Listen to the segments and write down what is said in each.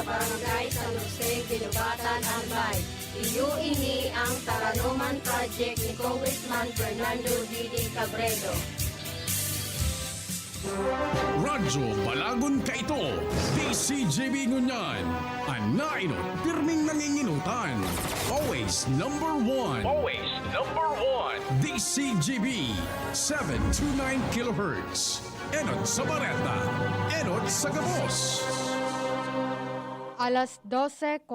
Barangay San Jose, Ginubatan, Albay. Iyo ini ang Taranuman Project ni Congressman Fernando Didi Cabredo. Radyo Balagon ka ito, DZGB ngunyan, anainot, pirming nanginginutan, always number one, DZGB, 729 kHz, enot sa Bareta, enot sa Gabos. Alas 12:47.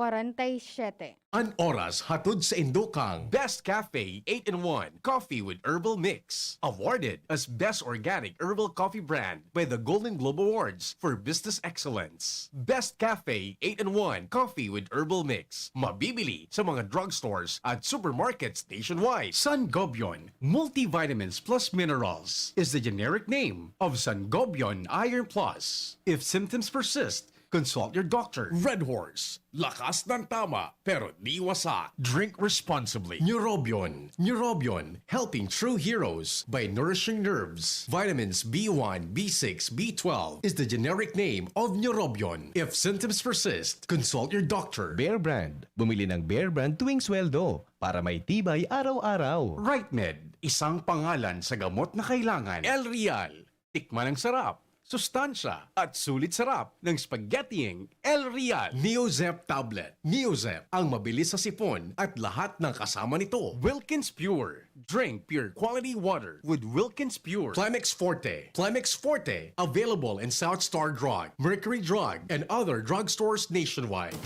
An oras hatod sa Indokang Best Cafe 8-in-1 Coffee with Herbal Mix. Awarded as Best Organic Herbal Coffee Brand by the Golden Globe Awards for Business Excellence. Best Cafe 8-in-1 Coffee with Herbal Mix. Mabibili sa mga drugstores at supermarkets nationwide. Sangobion Multivitamins Plus Minerals is the generic name of Sangobion Iron Plus. If symptoms persist, consult your doctor. Red Horse, lakas ng tama, pero di wasak. Drink responsibly. Neurobion. Neurobion, helping true heroes by nourishing nerves. Vitamins B1, B6, B12 is the generic name of Neurobion. If symptoms persist, consult your doctor. Bear Brand. Bumili ng Bear Brand tuwing sweldo para may tibay araw-araw. RightMed, isang pangalan sa gamot na kailangan. El Real, tikman ang sarap, sustansya at sulit sarap ng spaghettiing El Real. Neozep Tablet. Neozep, ang mabilis sa sipon at lahat ng kasama nito. Wilkins Pure. Drink pure quality water with Wilkins Pure. Plemex Forte. Plemex Forte, available in South Star Drug, Mercury Drug, and other drugstores nationwide.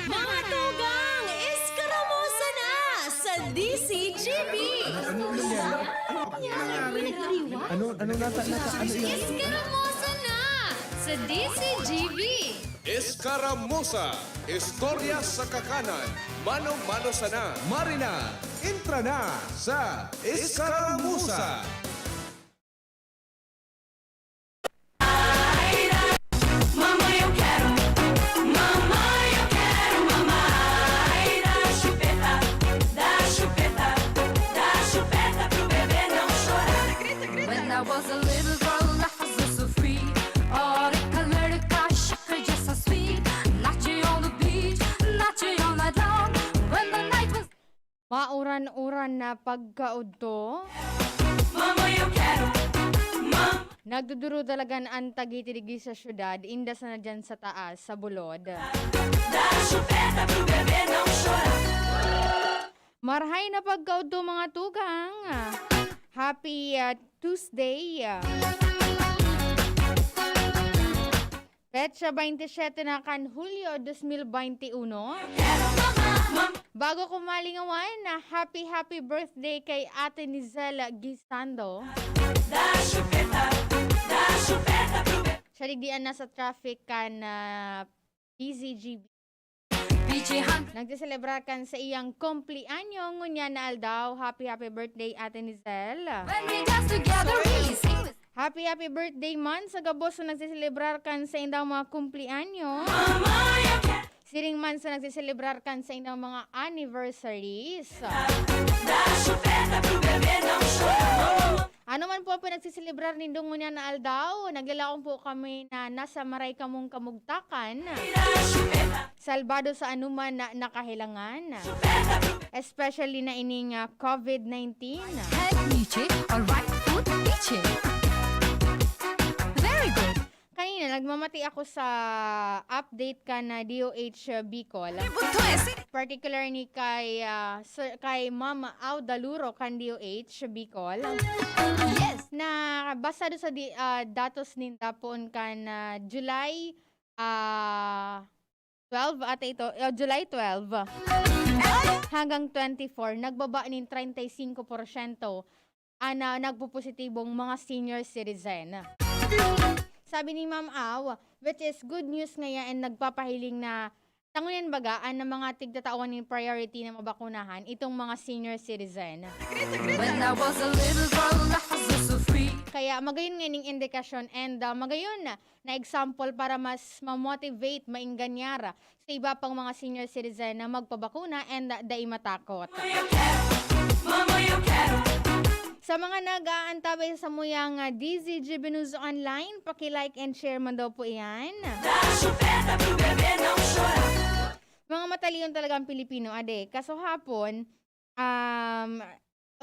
Mga tugang, iskaramusa na sa DZGB! Iskaramusa na sa DZGB! Iskaramusa, istorya sa kakanan, mano-mano sana. Marina, entra na sa Iskaramusa. Mamãe, eu quero. Mamãe, eu quero. Mamãe, dá chupeta. Dá chupeta. Dá chupeta pro bebê não chorar. When I was a little girl, life was so free. Oh, the sugar just so sweet. Nachi on the beach, nachi all night long. When the night was... Mauran-uran na pagkaudto. Mamãe, eu quero. Nagduduro talagan ang tagitidigi sa syudad, indas na dyan sa taas, sa bulod. Dá chupeta pro bebê não chorar. Marhay na pagkaudto mga tugang. Happy Tuesday. Petsa 27 na kan Hulyo 2021. Bago ko malingawan, happy birthday kay Ate Nizela Gisando. Dá chupeta pro bebê. Siya digdian na sa traffic kan DZGB. Nagsiselebrar kan sa iyang kumplianyo ngunya na aldaw. Happy birthday Ate Nizel. When we dance together, we sing. Happy birthday man sa gabos na nagsiselebrar kan sa indang mga kumplianyo. Mama, you can. Siring man sa nagsiselebrar kan sa indang mga anniversaries. Dá chupeta pro bebê não chorar. Ano man po pinagsiselebrar nindong ngunya na aldaw, naglalaong po kami na nasa maray kamong kamugtakan. Salbado sa anuman na nakahilangan. Especially na ining COVID-19. Head niche or right foot niche. Very good. Kanina, nagmamati ako sa update ka na DOH Bicol. Particular ni kay Mama Audaluro kan DOH Bicol. Yes. Na basta do sa datos ninda poon kan July 12 at ito, July 12 hanggang 24, nagbaba nin 35% na nagpo-positibong mga senior citizen. Sabi ni Ma'am Aw, which is good news ngayon and nagpapahiling na tangunin bagaan ng mga tigtatawan ng priority na mabakunahan itong mga senior citizen. When I was a little girl, I was so free. Kaya magayon ngayon indikasyon and magayon na example para mas ma-motivate, mainganyara sa iba pang mga senior citizen na magpabakuna and dai matakot. Mama, you quero. Sa mga nag-aantabay sa muyang DZGB News Online, paki-like and share man daw po iyan. Dá chupeta pro bebê não chorar. Mga mataliyon talaga ang Pilipino, ade. Kaso hapon,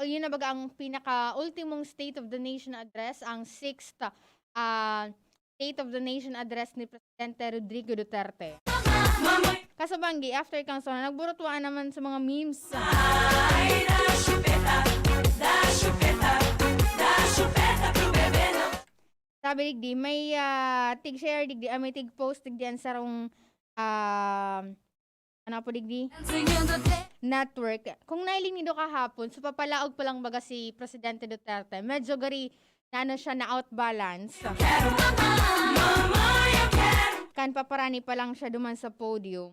yun na baga ang pinaka-ultimong State of the Nation address, ang 6th State of the Nation address ni Presidente Rodrigo Duterte. Kaso banggi, after kang so, nagburutwaan naman sa mga memes. Ai, dá chupeta, dá chupeta, dá chupeta pro bebê não. Sabi digdi, may tig-share digdi, may tig-post digdi yan sa rong ano po digdi? Network. Kung nailing nido kahapon, so papalaog pa lang baga si Presidente Duterte. Medyo gari na ano siya na outbalance. Quero mamãe, eu quero. Kan paparani pa lang siya duman sa podium.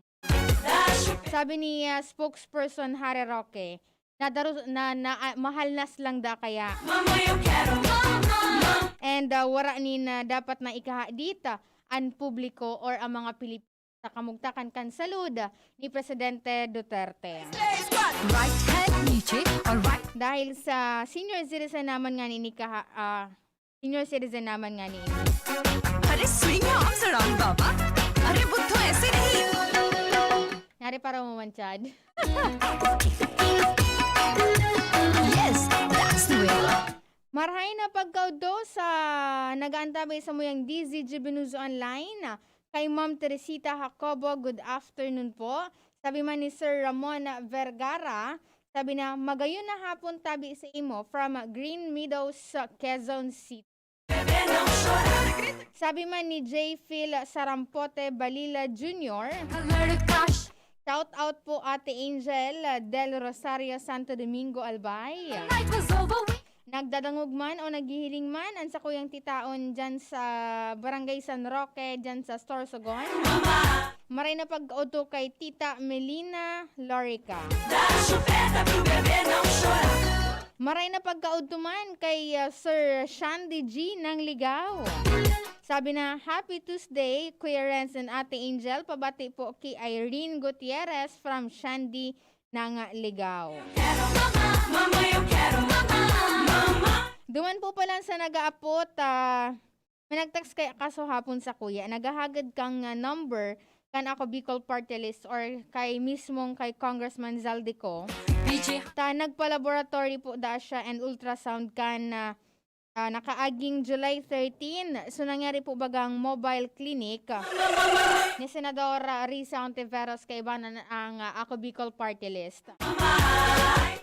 Dá chupeta. Sabi ni spokesperson Harry Roque, mahal nas lang da kaya. Mamãe, eu quero. Mamãe. And wara ni na dapat na ikahadita ang publiko or ang mga Pilipino sa kamugtakan kan salud ni Presidente Duterte. Right hand niche or right. Dahil sa senior citizen naman nga ni senior citizen naman nga ni. अरे swing your arms around बाबा. अरे बुद्धू ऐसे नहीं. Nari para mo man, Chad. Yes, that's the way. Marhay na pagkaudo sa nag-aantabay sa muyang DZGB News Online. Kay Ma'am Teresita Jacobo, good afternoon po. Sabi man ni Sir Ramon Vergara, sabi na, magayon na hapon tabi sa imo from Green Meadows, Quezon City. Sabi man ni J. Phil Sarampote Balila Jr., shout out po Ate Angel Del Rosario Santo Domingo Albay. Nagdadangog man o naghihiling man ang sa kuyang titaon dyan sa Barangay San Roque, dyan sa Sorsogon. Maray na pag-auto kay Tita Melina Lorica. Maray na pagka-auto man kay Sir Shandy G ng Ligaw. Sabi na, Happy Tuesday, Kuya Renz and Ate Angel. Pabati po kay Irene Gutierrez from Shandy ng Ligaw. Mama, eu quero. Mama. Duman po pala sa nag-aapot, may nag-text kay kaso hapon sa kuya, naghahagad kang number kan ako Bicol Party List or kay mismong kay Congressman Zaldico. Nagpa-laboratory po da siya and ultrasound kan nakaaging July 13. So nangyari po bagang mobile clinic ni Senador Risa Ontiveros kay Ibanan ang ako Bicol Party List.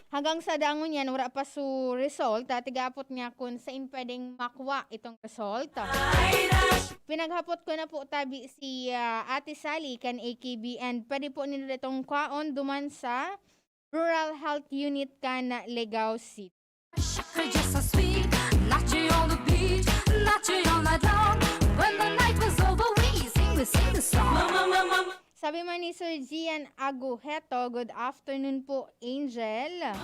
Hanggang sa daangon yan, wala pa su result. Tigapot niya kung saan pwedeng makuha itong result. Pinaghapot ko na po tabi si Ate Sally kan AKB and pwede po nila itong kwaon duman sa Rural Health Unit kan Legao City. Just so sweet, latching on the beach, latching all night long. When the night was over, we sing the song. Mama. Sabi man ni Sir Gian Agujeto, good afternoon po, Angel.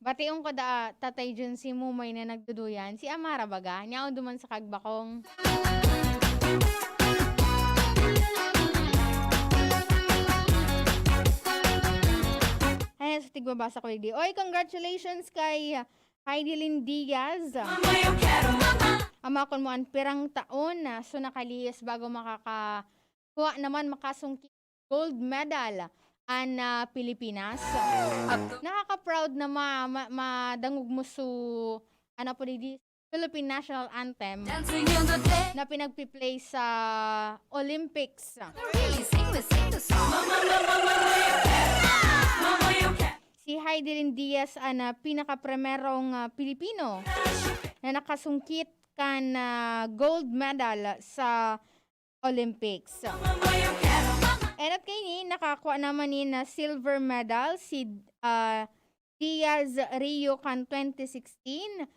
Bationg ko da Tatay Jun si Mumay na nagduduyan. Si Amara baga, niyaon duman sa kagbakong. Ayan, sa tigbabasa ko hindi. Oy, congratulations kay Heidelin Diaz. Mama, eu quero. Amakon mo ang pirang taon na so nakalihis bago makakakuha naman makasungkit gold medal ang Pilipinas. Nakaka-proud na madangog mo su ano po di Philippine National Anthem Dancing in the day, na pinagpi-play sa Olympics. really sing the song. Mama, eu quero. Mama, eu quero. Si Heidelin Diaz ang pinaka-primerong Pilipino na nakasungkit kan gold medal sa Olympics. Mama, eu quero. And at kayo nakakuha naman ni na silver medal si Diaz Rio kan 2016.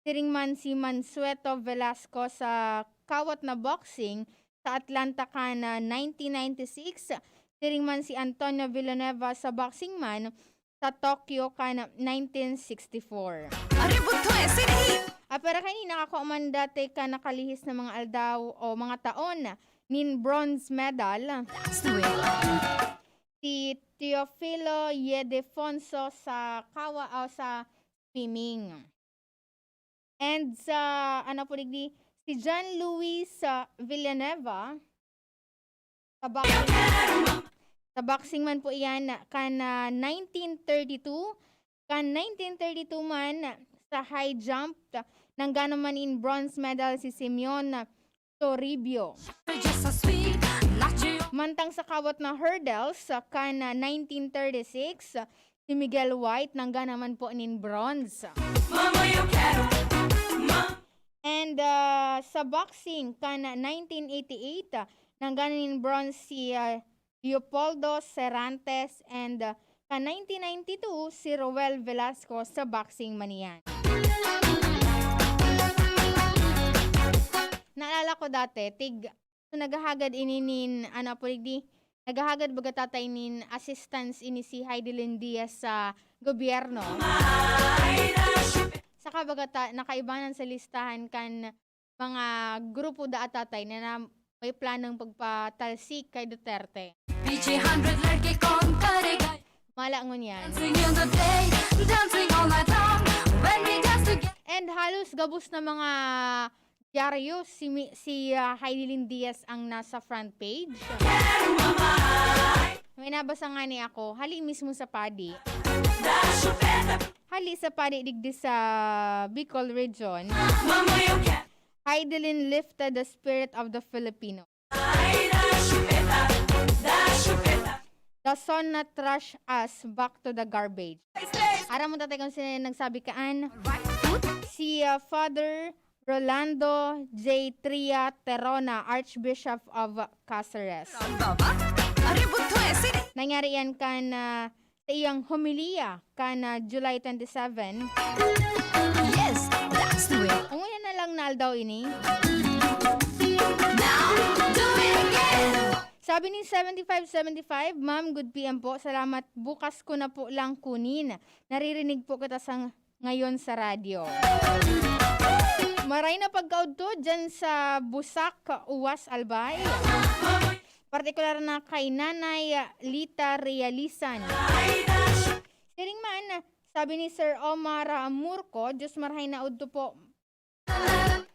Siring man si Mansueto Velasco sa kawat na boxing sa Atlanta kan 1996. Siring man si Antonio Villanueva sa boxing man sa Tokyo kan 1964. अरे बुद्धू ऐसे नहीं. Pero kanina nakakuha man dati ka nakalihis na mga aldaw o mga taon nin bronze medal. That's the way. si Teofilo Yedefonso sa sa swimming. And sa ano po digdi si John Luis Villanueva sa boxing man po iyan kan 1932 man sa high jump nanggano man in bronze medal si Simeon Toribio. Just so sweet, not you. Mantang sa kawat na hurdles kan 1936 si Miguel White nanggana man po in bronze. Mama, yo quiero. And sa boxing kan 1988 nanggana in bronze si Leopoldo Cervantes and kan 1992 si Roel Velasco sa boxing man yan. Naalala ko dati, so naghahagad ininin, naghahagad baga tatay nin assistance ini si Heidelin Diaz sa gobyerno. Saka baga nakaibanan sa listahan kan mga grupo da tatay na may planong pagpatalsik kay Duterte. Peachy 100 ladke kaun karega. Malangon yan. Dancing in the day, dancing all night long. When we dance together. And halos gabos na mga dyaryo si Heidelin Diaz ang nasa front page. May nabasa nga ni ako, hali mismo sa padi. Hali sa padi digdi sa Bicol region. Mama, yo quiero. Heidelin lifted the spirit of the Filipino. The sun na trash us back to the garbage. Ara mo tatay kung sino nagsabi kaan. Si Father Rolando J. Tria Terona, Archbishop of Cáceres. Nangyari yan kan sa iyang homilia kan July 27. Yes, that's the way. Unguyan na lang naaldaw ini. Now, do it again. Sabi ni 7575, Ma'am, good PM po. Salamat. Bukas ko na po lang kunin. Naririnig po kita ngayon sa radyo. Maray na pagkaudto dyan sa Busak, Uwas, Albay. Partikular na kay Nanay Lita Realisan. Siring man, sabi ni Sir Omar Murko, Diyos marhay na udto po.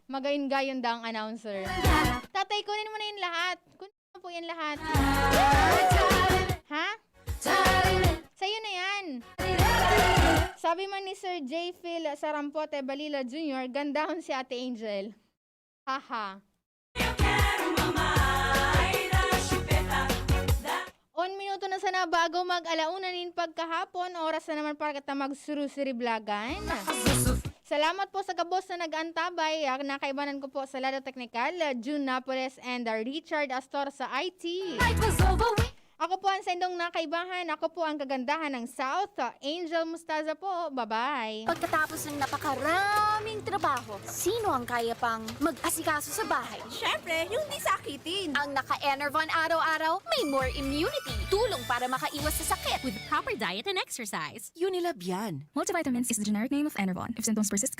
Magayon-gayon daang announcer. Tatay, kunin mo na yun lahat. Kunin mo po yan lahat. Ha? Sa'yo na yan. Sabi man ni Sir J. Phil Sarampote Balila Jr., gandahon si Ate Angel. Haha. 1 minuto na sana bago mag-alauna nin pagkahapon. Oras na naman para kita magsurusiriblagan. Salamat po sa kabos na nag-antabay. Nakaibanan ko po sa Lado Technical, June Napoles and Richard Astor sa IT. Night was over. Ako po ang sendong nakaibahan. Ako po ang kagandahan ng South. Angel Mustaza po. Bye-bye. Pagkatapos ng napakaraming trabaho, sino ang kaya pang mag-asikaso sa bahay? Siyempre, yung di sakitin. Ang naka-Enervon araw-araw, may more immunity. Tulong para makaiwas sa sakit. With proper diet and exercise. Unilab yan. Multivitamins is the generic name of Enervon. If symptoms persist,